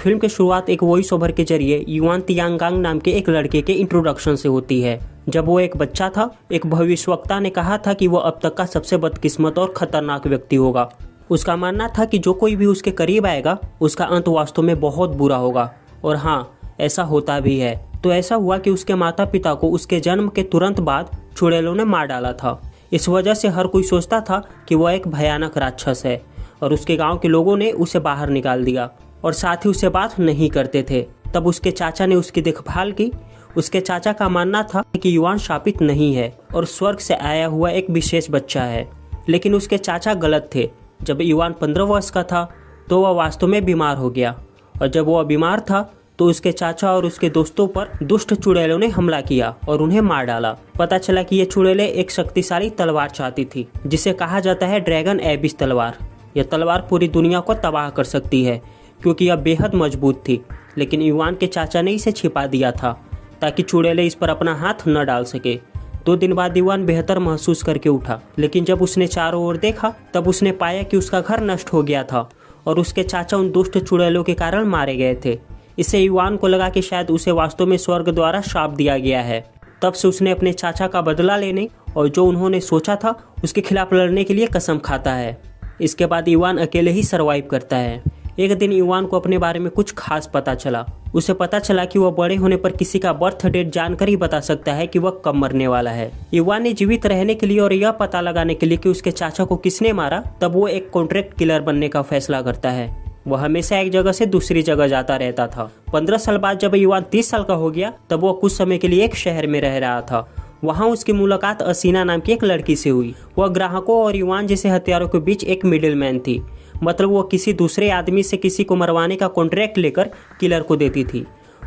Film की शुरुआत एक वॉइस ओवर के जरिए युआन तियांगांग नाम के एक लड़के के इंट्रोडक्शन से होती है। जब वो एक बच्चा था, एक भविष्यवक्ता ने कहा था कि वो अब तक का सबसे बदकिस्मत और खतरनाक व्यक्ति होगा। उसका मानना था कि जो कोई भी उसके करीब आएगा उसका अंत वास्तव में बहुत बुरा होगा। और हाँ, ऐसा होता भी है। तो ऐसा हुआ कि उसके माता पिता को उसके जन्म के तुरंत बाद चुड़ैलों ने मार डाला था। इस वजह से हर कोई सोचता था कि वह एक भयानक राक्षस है और उसके गांव के लोगों ने उसे बाहर निकाल दिया और साथ ही उससे बात नहीं करते थे। तब उसके चाचा ने उसकी देखभाल की। उसके चाचा का मानना था कि युआन शापित नहीं है और स्वर्ग से आया हुआ एक विशेष बच्चा है। लेकिन उसके चाचा गलत थे। जब युआन 15 वर्ष का था तो वह वास्तव में बीमार हो गया और जब वह बीमार था तो उसके चाचा और उसके दोस्तों पर दुष्ट चुड़ैलों ने हमला किया और उन्हें मार डाला। पता चला कि ये चुड़ैलें एक शक्तिशाली तलवार चाहती थी जिसे कहा जाता है ड्रैगन एबिस तलवार। यह तलवार पूरी दुनिया को तबाह कर सकती है क्योंकि यह बेहद मजबूत थी। लेकिन युआन के चाचा ने इसे छिपा दिया था ताकि चुड़ैलें इस पर अपना हाथ न डाल सके। 2 दिन बाद युआन बेहतर महसूस करके उठा, लेकिन जब उसने चारों ओर देखा तब उसने पाया कि उसका घर नष्ट हो गया था और उसके चाचा उन दुष्ट चुड़ैलों के कारण मारे गए थे। इससे युआन को लगा कि शायद उसे वास्तव में स्वर्ग द्वारा शाप दिया गया है। तब से उसने अपने चाचा का बदला लेने और जो उन्होंने सोचा था उसके खिलाफ लड़ने के लिए कसम खाता है। इसके बाद युआन अकेले ही सरवाइव करता है। एक दिन युआन को अपने बारे में कुछ खास पता चला। उसे पता चला कि वह बड़े होने पर किसी का बर्थ डेट जानकर ही बता सकता है कि वह कब मरने वाला है। युआन ने जीवित रहने के लिए और यह पता लगाने के लिए कि उसके चाचा को किसने मारा, तब वो एक कॉन्ट्रैक्ट किलर बनने का फैसला करता है। वह हमेशा एक जगह से दूसरी जगह जाता रहता था। 15 साल बाद जब युआन 30 साल का हो गया तब वह कुछ समय के लिए एक शहर में रह रहा था। वहाँ उसकी मुलाकात असीना नाम की एक लड़की से हुई। वह ग्राहकों और युआन जैसे हथियारों के बीच एक मिडिल मैन थी। मतलब वो किसी दूसरे आदमी से किसी को मरवाने का कॉन्ट्रैक्ट लेकर किलर को देती थी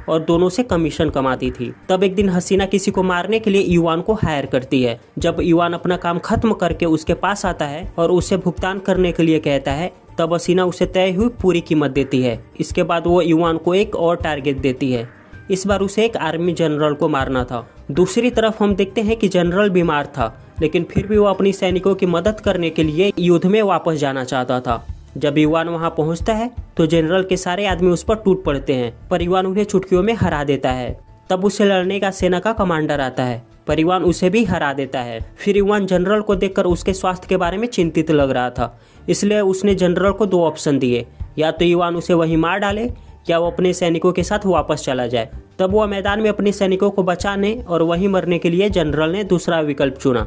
और दोनों से कमीशन कमाती थी। तब एक दिन हसीना किसी को मारने के लिए युआन को हायर करती है। जब युआन अपना काम खत्म करके उसके पास आता है और उसे भुगतान करने के लिए कहता है तब हसीना उसे तय हुई पूरी कीमत देती है। इसके बाद वो युआन को एक और टारगेट देती है। इस बार उसे एक आर्मी जनरल को मारना था। दूसरी तरफ हम देखते हैं कि जनरल बीमार था, लेकिन फिर भी वो अपनी सैनिकों की मदद करने के लिए युद्ध में वापस जाना चाहता था। जब युआन वहां पहुंचता है तो जनरल के सारे आदमी उस पर टूट पड़ते हैं, पर युआन उन्हें चुटकियों में हरा देता है। तब उसे लड़ने का सेना का कमांडर आता है, पर युआन उसे भी हरा देता है। फिर युआन जनरल को देखकर उसके स्वास्थ्य के बारे में चिंतित लग रहा था, इसलिए उसने जनरल को 2 ऑप्शन दिए, या तो युआन उसे वहीं मार डाले या वो अपने सैनिकों के साथ वापस चला जाए। तब वह मैदान में अपने सैनिकों को बचाने और वहीं मरने के लिए जनरल ने दूसरा विकल्प चुना,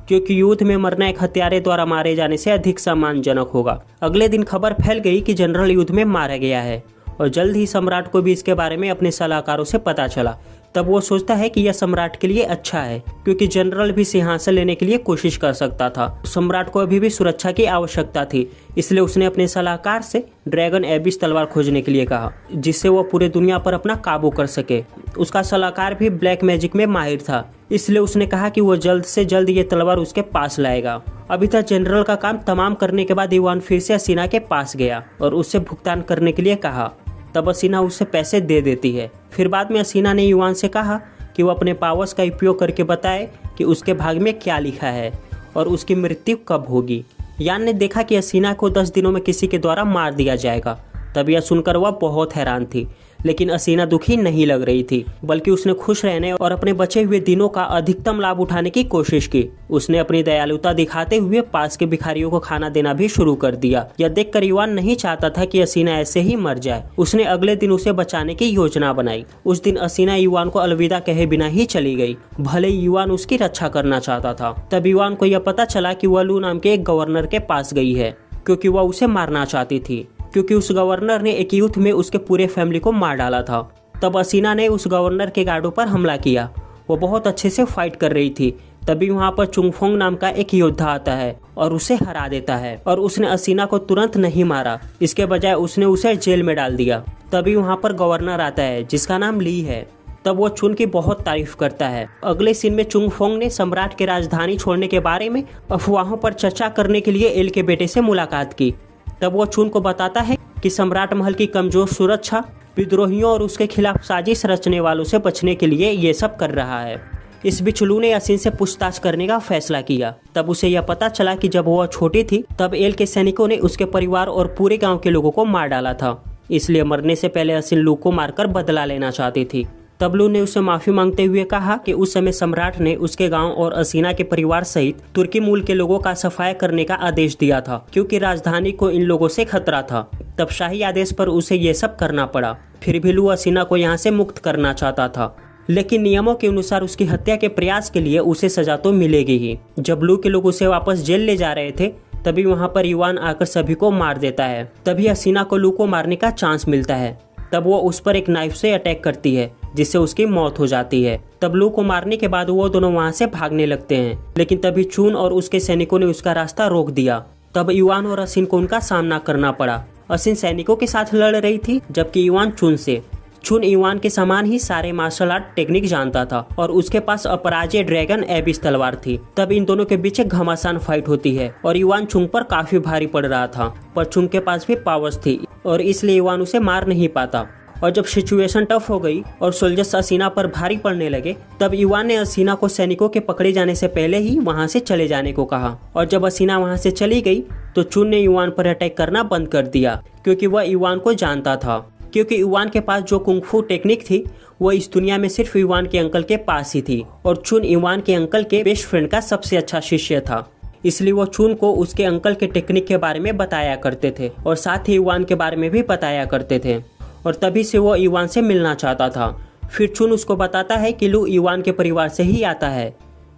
क्योंकि युद्ध में मरना एक हत्यारे द्वारा मारे जाने से अधिक सम्मानजनक होगा। अगले दिन खबर फैल गई कि जनरल युद्ध में मारा गया है और जल्द ही सम्राट को भी इसके बारे में अपने सलाहकारों से पता चला। तब वो सोचता है कि यह सम्राट के लिए अच्छा है, क्योंकि जनरल भी सिंहासन लेने के लिए कोशिश कर सकता था। सम्राट को अभी भी सुरक्षा की आवश्यकता थी, इसलिए उसने अपने सलाहकार से ड्रैगन एबिस तलवार खोजने के लिए कहा, जिससे वो पूरे दुनिया पर अपना काबू कर सके। उसका सलाहकार भी ब्लैक मैजिक में माहिर था, इसलिए उसने कहा कि वो जल्द से जल्द ये तलवार उसके पास लाएगा। अभी तक जनरल का काम तमाम करने के बाद युआन फिर से हसीना के पास गया और उससे भुगतान करने के लिए कहा। तब हसीना उससे पैसे दे देती है। फिर बाद में हसीना ने युआन से कहा कि वो अपने पावर्स का उपयोग करके बताए कि उसके भाग में क्या लिखा है और उसकी मृत्यु कब होगी। यान ने देखा कि हसीना को 10 दिनों में किसी के द्वारा मार दिया जाएगा। तब यह सुनकर वह बहुत हैरान थी, लेकिन हसीना दुखी नहीं लग रही थी, बल्कि उसने खुश रहने और अपने बचे हुए दिनों का अधिकतम लाभ उठाने की कोशिश की। उसने अपनी दयालुता दिखाते हुए पास के भिखारियों को खाना देना भी शुरू कर दिया। यह देखकर युआन नहीं चाहता था कि हसीना ऐसे ही मर जाए। उसने अगले दिन उसे बचाने की योजना बनाई। उस दिन हसीना युआन को अलविदा कहे बिना ही चली गई, भले ही युआन उसकी रक्षा करना चाहता था। तब युआन को यह पता चला कि वह लू नाम के एक गवर्नर के पास गई है, क्योंकि वह उसे मारना चाहती थी, क्योंकि उस गवर्नर ने एक युद्ध में उसके पूरे फैमिली को मार डाला था। तब हसीना ने उस गवर्नर के गार्डों पर हमला किया। वो बहुत अच्छे से फाइट कर रही थी। तभी वहाँ पर चुंगफोंग नाम का एक योद्धा आता है और उसे हरा देता है, और उसने हसीना को तुरंत नहीं मारा, इसके बजाय उसने उसे जेल में डाल दिया। तभी वहाँ पर गवर्नर आता है जिसका नाम ली है। तब वो चुन की बहुत तारीफ करता है। अगले सीन में चुंगफोंग ने सम्राट की राजधानी छोड़ने के बारे में अफवाहों पर चर्चा करने के लिए एल के बेटे से मुलाकात की। तब वो चुन को बताता है कि सम्राट महल की कमजोर सुरक्षा, विद्रोहियों और उसके खिलाफ साजिश रचने वालों से बचने के लिए ये सब कर रहा है। इस बीच लू ने असिन से पूछताछ करने का फैसला किया। तब उसे यह पता चला कि जब वह छोटी थी तब एल के सैनिकों ने उसके परिवार और पूरे गांव के लोगों को मार डाला था। इसलिए मरने से पहले असिन लू को मारकर बदला लेना चाहती थी। तब लू ने उसे माफी मांगते हुए कहा कि उस समय सम्राट ने उसके गांव और असीना के परिवार सहित तुर्की मूल के लोगों का सफाया करने का आदेश दिया था, क्योंकि राजधानी को इन लोगों से खतरा था। तब शाही आदेश पर उसे ये सब करना पड़ा। फिर भी लू असीना को यहाँ से मुक्त करना चाहता था, लेकिन नियमों के अनुसार उसकी हत्या के प्रयास के लिए उसे सजा तो मिलेगी ही। जब लू के लोग उसे वापस जेल ले जा रहे थे, तभी वहाँ पर युवान आकर सभी को मार देता है। तभी असीना को लू को मारने का चांस मिलता है। तब वो उस पर एक नाइफ से अटैक करती है, जिससे उसकी मौत हो जाती है। तब लू को मारने के बाद वो दोनों वहाँ से भागने लगते हैं, लेकिन तभी चून और उसके सैनिकों ने उसका रास्ता रोक दिया। तब युवान और असिन को उनका सामना करना पड़ा। असिन सैनिकों के साथ लड़ रही थी, जबकि युवान चून से। चून युवान के समान ही सारे मार्शल आर्ट टेक्निक जानता था और उसके पास अपराजेय ड्रैगन एबिस तलवार थी। तब इन दोनों के बीच एक घमासान फाइट होती है और युवान चुंग पर काफी भारी पड़ रहा था, पर चुंग के पास भी पावर्स थी और इसलिए युवान उसे मार नहीं पाता। और जब सिचुएशन टफ हो गई और सोल्जर्स असीना पर भारी पड़ने लगे, तब युवान ने असीना को सैनिकों के पकड़े जाने से पहले ही वहां से चले जाने को कहा। और जब असीना वहां से चली गई तो चुन ने युवान पर अटैक करना बंद कर दिया, क्योंकि वह युवान को जानता था। क्योंकि युवान के पास जो कुंग-फू टेक्निक थी वो इस दुनिया में सिर्फ युवान के अंकल के पास ही थी, और चुन युवान के अंकल के बेस्ट फ्रेंड का सबसे अच्छा शिष्य था। इसलिए वो चुन को उसके अंकल के टेक्निक के बारे में बताया करते थे और साथ ही युवान के बारे में भी बताया करते थे, और तभी से वो युवान से मिलना चाहता था। फिर चुन उसको बताता है कि लू युवान के परिवार से ही आता है।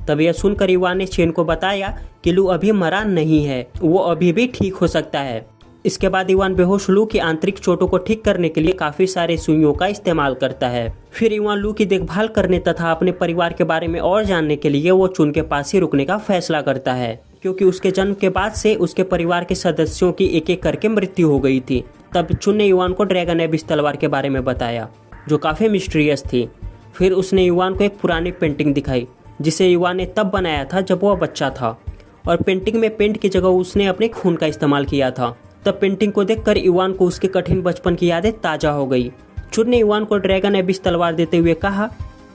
तब यह सुनकर युवान ने चेन को बताया कि लू अभी मरा नहीं है, वो अभी भी ठीक हो सकता है। इसके बाद युवान बेहोश लू की आंतरिक चोटों को ठीक करने के लिए काफी सारे सुइयों का इस्तेमाल करता है। फिर युवान लू की देखभाल करने तथा अपने परिवार के बारे में और जानने के लिए वो चुन के पास ही रुकने का फैसला करता है, क्योंकि उसके जन्म के बाद से उसके परिवार के सदस्यों की एक एक करके मृत्यु हो गई थी। तब चुन ने युवान को ड्रैगन एबिस तलवार के बारे में बताया, जो काफी मिस्टीरियस थी। फिर उसने युवान को एक पुरानी पेंटिंग दिखाई, जिसे युवान ने तब बनाया था जब वह बच्चा था, और पेंटिंग में पेंट की जगह उसने अपने खून का इस्तेमाल किया था। तब पेंटिंग को देखकर युवान को उसके कठिन बचपन की यादें ताजा हो गई। चुन ने युवान को ड्रैगन एबिस तलवार देते हुए कहा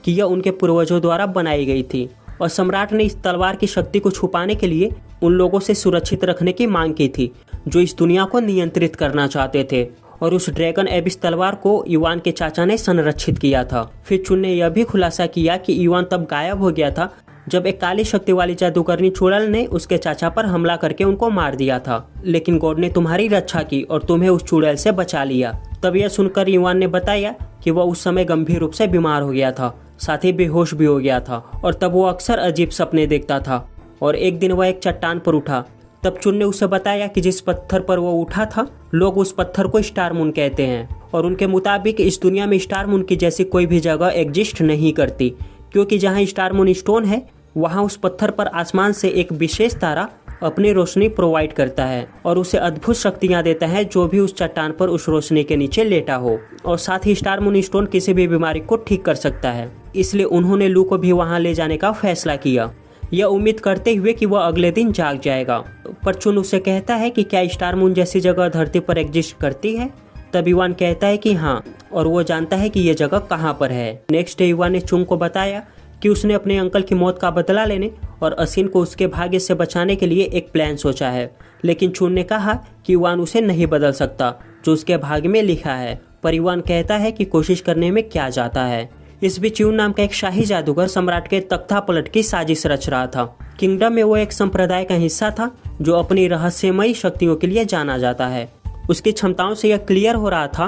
कि यह उनके पूर्वजों द्वारा बनाई गई थी, और सम्राट ने इस तलवार की शक्ति को छुपाने के लिए उन लोगों से सुरक्षित रखने की मांग की थी जो इस दुनिया को नियंत्रित करना चाहते थे। और उस ड्रैगन एबिस तलवार को युवान के चाचा ने संरक्षित किया था। फिर चुन ने यह भी खुलासा किया कि युवान तब गायब हो गया था जब एक काली शक्ति वाली जादूगरनी चुड़ैल ने उसके चाचा पर हमला करके उनको मार दिया था, लेकिन गॉड ने तुम्हारी रक्षा की और तुम्हें उस चुड़ैल से बचा लिया। तब यह सुनकर युवान ने बताया कि वह उस समय गंभीर रूप से बीमार हो गया था, साथ ही बेहोश भी हो गया था, और तब वो अक्सर अजीब सपने देखता था। और एक दिन वह एक चट्टान पर उठा। तब चुन ने उसे बताया कि जिस पत्थर पर वो उठा था, लोग उस पत्थर को स्टार मून कहते हैं, और उनके मुताबिक इस दुनिया में स्टार मून की जैसी कोई भी जगह एग्जिस्ट नहीं करती, क्योंकि जहाँ स्टार मून स्टोन है वहाँ उस पत्थर पर आसमान से एक विशेष तारा अपनी रोशनी प्रोवाइड करता है और उसे अद्भुत शक्तियाँ देता है जो भी उस चट्टान पर उस रोशनी के नीचे लेटा हो। और साथ ही स्टार मून स्टोन किसी भी बीमारी को ठीक कर सकता है। इसलिए उन्होंने लू को भी वहाँ ले जाने का फैसला किया, यह उम्मीद करते हुए कि वह अगले दिन जाग जाएगा। पर चुन उसे कहता है कि क्या स्टार मून जैसी जगह धरती पर एग्जिस्ट करती है? तब युवान कहता है कि हाँ, और वो जानता है कि ये जगह कहाँ पर है। नेक्स्ट डे युवान ने चुन को बताया कि उसने अपने अंकल की मौत का बदला लेने और असिन को उसके भाग्य से बचाने के लिए एक प्लान सोचा है, लेकिन चुन ने कहा कि युवान उसे नहीं बदल सकता जो उसके भाग्य में लिखा है। पर युवान कहता है कि कोशिश करने में क्या जाता है। इस बीच यून नाम का एक शाही जादूगर सम्राट के तख्ता पलट की साजिश रच रहा था। किंगडम में वो एक संप्रदाय का हिस्सा था जो अपनी रहस्यमयी शक्तियों के लिए जाना जाता है। उसकी क्षमताओं से यह क्लियर हो रहा था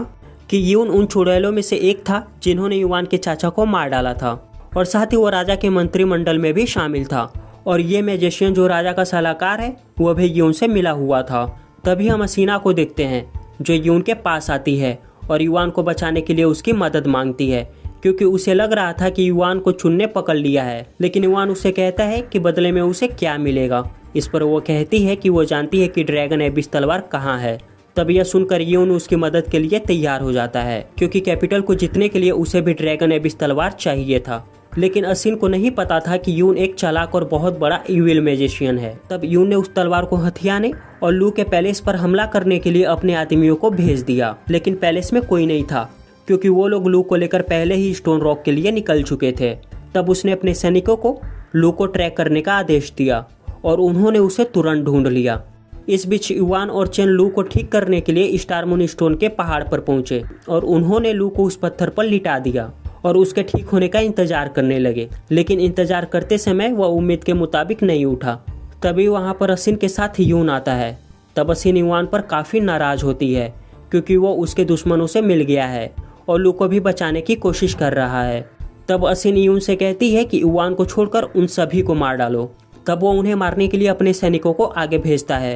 कि यून उन चुड़ैलों में से एक था जिन्होंने युवान के चाचा को मार डाला था, और साथ ही वो राजा के मंत्रिमंडल में भी शामिल था। और ये मैजिशियन जो राजा का सलाहकार है वह भी यून से मिला हुआ था। तभी हम असीना को देखते हैं जो यून के पास आती है और युवान को बचाने के लिए उसकी मदद मांगती है, क्योंकि उसे लग रहा था कि युवान को चुन ने पकड़ लिया है। लेकिन युवान उसे कहता है कि बदले में उसे क्या मिलेगा। इस पर वो कहती है कि वो जानती है कि ड्रैगन एबिस तलवार कहाँ है। तब यह सुनकर यून उसकी मदद के लिए तैयार हो जाता है, क्योंकि कैपिटल को जीतने के लिए उसे भी ड्रैगन एबिस तलवार चाहिए था। लेकिन असिन को नहीं पता था कि यून एक चालाक और बहुत बड़ा इविल मैजिशियन है। तब यून ने उस तलवार को हथियाने और लू के पैलेस पर हमला करने के लिए अपने आदमियों को भेज दिया, लेकिन पैलेस में कोई नहीं था, क्योंकि वो लोग लू को लेकर पहले ही स्टोन रॉक के लिए निकल चुके थे। तब उसने अपने सैनिकों को लू को ट्रैक करने का आदेश दिया और उन्होंने उसे तुरंत ढूंढ लिया। इस बीच युवान और चेन लू को ठीक करने के लिए स्टार मून स्टोन के पहाड़ पर पहुंचे और उन्होंने लू को उस पत्थर पर लिटा दिया और उसके ठीक होने का इंतजार करने लगे। लेकिन इंतजार करते समय वह उम्मीद के मुताबिक नहीं उठा। तभी वहां पर असिन के साथ यून आता है। तब असिन युवान पर काफी नाराज होती है क्योंकि वो उसके दुश्मनों से मिल गया है और लू को भी बचाने की कोशिश कर रहा है। तब असिन यून से कहती है कि युवान को छोड़कर उन सभी को मार डालो। तब वो उन्हें मारने के लिए अपने सैनिकों को आगे भेजता है,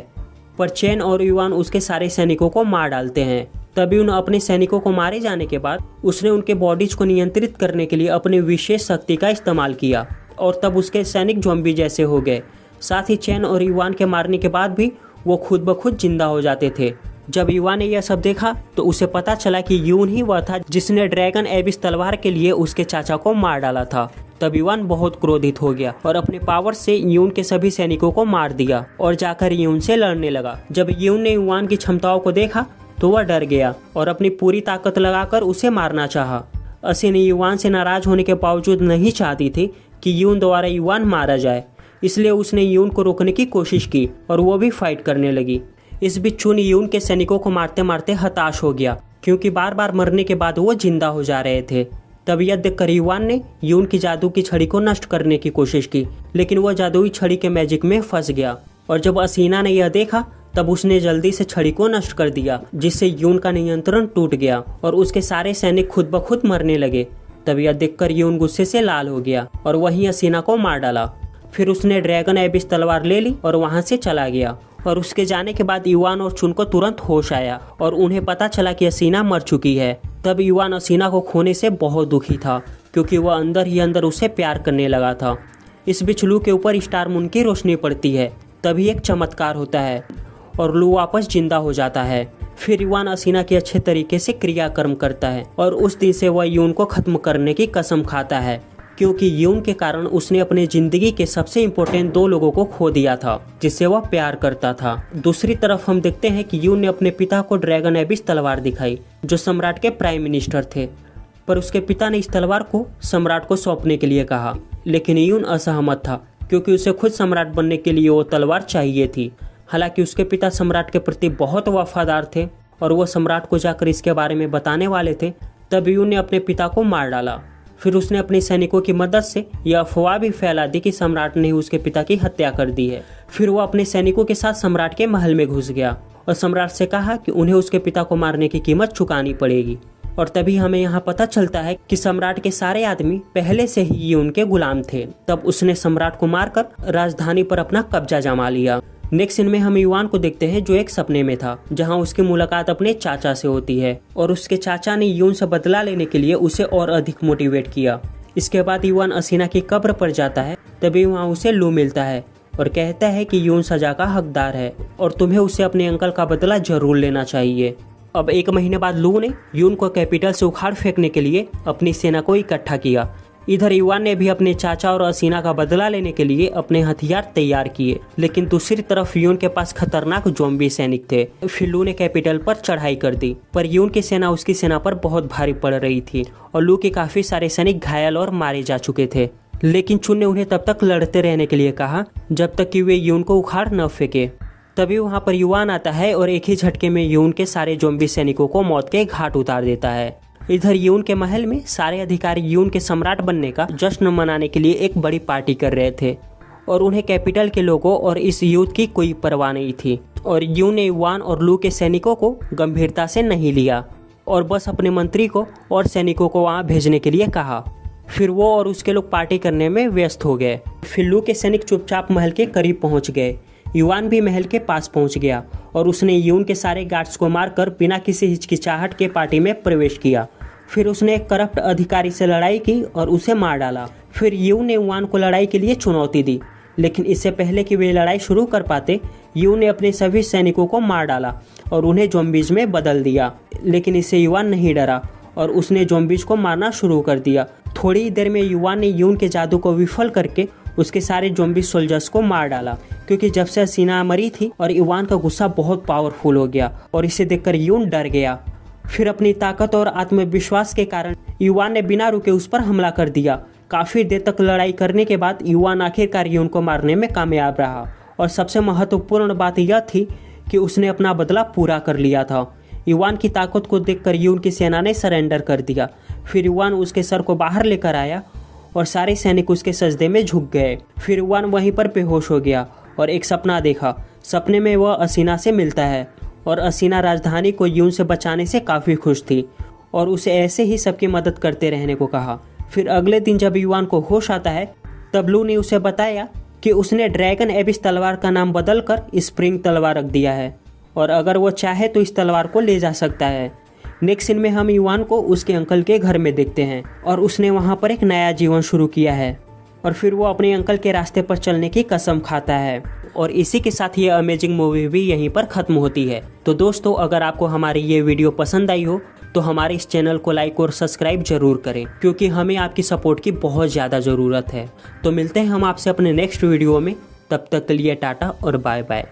पर चेन और युवान उसके सारे सैनिकों को मार डालते हैं। तभी उन अपने सैनिकों को मारे जाने के बाद उसने उनके बॉडीज को नियंत्रित करने के लिए अपनी विशेष शक्ति का इस्तेमाल किया और तब उसके सैनिक ज़ॉम्बी जैसे हो गए। साथ ही चेन और युवान के मारने के बाद भी वो खुद ब खुद जिंदा हो जाते थे। जब युवान ने यह सब देखा तो उसे पता चला कि यून ही वह था जिसने ड्रैगन एबिस तलवार के लिए उसके चाचा को मार डाला था। तब युवान बहुत क्रोधित हो गया और अपने पावर से यून के सभी सैनिकों को मार दिया और जाकर यून से लड़ने लगा। जब यून ने युवान की क्षमताओं को देखा तो वह डर गया और अपनी पूरी ताकत लगाकर उसे मारना चाहा। असिन युवान से नाराज होने के बावजूद नहीं चाहती थी कि यून द्वारा युवान मारा जाए, इसलिए उसने यून को रोकने की कोशिश की और वो भी फाइट करने लगी। इस बीच चुन यून के सैनिकों को मारते मारते हताश हो गया क्योंकि बार बार मरने के बाद वो जिंदा हो जा रहे थे। तब यह देखकर युवान ने यून की जादू की छड़ी को नष्ट करने की कोशिश की, लेकिन वह जादुई छड़ी के मैजिक में फंस गया और जब असीना ने यह देखा तब उसने जल्दी से छड़ी को नष्ट कर दिया, जिससे यून का नियंत्रण टूट गया और उसके सारे सैनिक खुद ब खुद मरने लगे। तब यह देखकर यून गुस्से से लाल हो गया और वहीं असीना को मार डाला। फिर उसने ड्रैगन एबिस तलवार ले ली और वहां से चला गया और उसके जाने के बाद युवान और चुन को तुरंत होश आया और उन्हें पता चला कि असीना मर चुकी है। तब युवान असीना को खोने से बहुत दुखी था क्योंकि वह अंदर ही अंदर उसे प्यार करने लगा था। इस बीच लू के ऊपर स्टार मून की रोशनी पड़ती है। तभी एक चमत्कार होता है और लू वापस जिंदा हो जाता है। फिर युवान असीना के अच्छे तरीके से क्रियाकर्म करता है और उस दिन से वह यून को खत्म करने की कसम खाता है क्योंकि यून के कारण उसने अपनी जिंदगी के सबसे इम्पोर्टेंट 2 लोगों को खो दिया था जिससे वह प्यार करता था। दूसरी तरफ हम देखते हैं कि यून ने अपने पिता को ड्रैगन एबिस तलवार दिखाई जो सम्राट के प्राइम मिनिस्टर थे, पर उसके पिता ने इस तलवार को सम्राट को सौंपने के लिए कहा, लेकिन यून असहमत था क्योंकि उसे खुद सम्राट बनने के लिए वो तलवार चाहिए थी। हालांकि उसके पिता सम्राट के प्रति बहुत वफादार थे और वो सम्राट को जाकर इसके बारे में बताने वाले थे। तब यून ने अपने पिता को मार डाला। फिर उसने अपने सैनिकों की मदद से यह अफवाह भी फैला दी कि सम्राट ने उसके पिता की हत्या कर दी है। फिर वो अपने सैनिकों के साथ सम्राट के महल में घुस गया और सम्राट से कहा कि उन्हें उसके पिता को मारने की कीमत चुकानी पड़ेगी। और तभी हमें यहाँ पता चलता है कि सम्राट के सारे आदमी पहले से ही उनके गुलाम थे। तब उसने सम्राट को मारकर राजधानी पर अपना कब्जा जमा लिया। नेक्स्ट सीन में हम युवान को देखते हैं जो एक सपने में था, जहां उसकी मुलाकात अपने चाचा से होती है और उसके चाचा ने यून से बदला लेने के लिए उसे और अधिक मोटिवेट किया। इसके बाद युवान असीना की कब्र पर जाता है। तभी वहां उसे लू मिलता है और कहता है कि यून सजा का हकदार है और तुम्हें उसे अपने अंकल का बदला जरूर लेना चाहिए। अब 1 महीने बाद लू ने यून को कैपिटल से उखाड़ फेंकने के लिए अपनी सेना को इकट्ठा किया। इधर युवान ने भी अपने चाचा और असीना का बदला लेने के लिए अपने हथियार तैयार किए, लेकिन दूसरी तरफ यून के पास खतरनाक ज़ॉम्बी सैनिक थे। फिर लू ने कैपिटल पर चढ़ाई कर दी, पर यून की सेना उसकी सेना पर बहुत भारी पड़ रही थी और लू के काफी सारे सैनिक घायल और मारे जा चुके थे। लेकिन चुन ने उन्हें तब तक लड़ते रहने के लिए कहा जब तक कि वे यून को उखाड़ न फेंके। तभी वहां पर युवान आता है और एक ही झटके में यून के सारे ज़ॉम्बी सैनिकों को मौत के घाट उतार देता है। इधर यून के महल में सारे अधिकारी यून के सम्राट बनने का जश्न मनाने के लिए एक बड़ी पार्टी कर रहे थे और उन्हें कैपिटल के लोगों और इस युद्ध की कोई परवाह नहीं थी। और यून ने युवान और लू के सैनिकों को गंभीरता से नहीं लिया और बस अपने मंत्री को और सैनिकों को वहां भेजने के लिए कहा। फिर वो और उसके लोग पार्टी करने में व्यस्त हो गए। फिर लू के सैनिक चुपचाप महल के करीब पहुंच गए। युवान भी महल के पास पहुंच गया और उसने यून के सारे गार्ड्स को मारकर बिना किसी हिचकिचाहट के पार्टी में प्रवेश किया। फिर उसने एक करप्ट अधिकारी से लड़ाई की और उसे मार डाला। फिर यून ने युवान को लड़ाई के लिए चुनौती दी, लेकिन इससे पहले कि वे लड़ाई शुरू कर पाते यून ने अपने सभी सैनिकों को मार डाला और उन्हें ज़ॉम्बीज में बदल दिया। लेकिन इससे युवान नहीं डरा और उसने ज़ॉम्बीज को मारना शुरू कर दिया। थोड़ी देर में युवान ने यून के जादू को विफल करके उसके सारे ज़ॉम्बी सोल्जर्स को मार डाला, क्योंकि जब से असीना मरी थी और युवान का गुस्सा बहुत पावरफुल हो गया और इसे देखकर यून डर गया। फिर अपनी ताकत और आत्मविश्वास के कारण युवान ने बिना रुके उस पर हमला कर दिया। काफी देर तक लड़ाई करने के बाद युवान आखिरकार यून को मारने में कामयाब रहा और सबसे महत्वपूर्ण बात यह थी कि उसने अपना बदला पूरा कर लिया था। इवान की ताकत को देखकर यून की सेना ने सरेंडर कर दिया। फिर इवान उसके सर को बाहर लेकर आया और सारे सैनिक उसके सजदे में झुक गए। फिर इवान वहीं पर बेहोश हो गया और एक सपना देखा। सपने में वह असीना से मिलता है और असीना राजधानी को यून से बचाने से काफ़ी खुश थी और उसे ऐसे ही सबकी मदद करते रहने को कहा। फिर अगले दिन जब इवान को होश आता है तब लू ने उसे बताया कि उसने ड्रैगन एबिस तलवार का नाम बदलकर स्प्रिंग तलवार रख दिया है और अगर वो चाहे तो इस तलवार को ले जा सकता है। नेक्स्ट सीन में हम इवान को उसके अंकल के घर में देखते हैं और उसने वहाँ पर एक नया जीवन शुरू किया है और फिर वो अपने अंकल के रास्ते पर चलने की कसम खाता है। और इसी के साथ ये अमेजिंग मूवी भी यहीं पर ख़त्म होती है। तो दोस्तों, अगर आपको हमारी ये वीडियो पसंद आई हो तो हमारे इस चैनल को लाइक और सब्सक्राइब जरूर करें, क्योंकि हमें आपकी सपोर्ट की बहुत ज़्यादा ज़रूरत है। तो मिलते हैं हम आपसे अपने नेक्स्ट वीडियो में। तब तक के लिए टाटा और बाय बाय।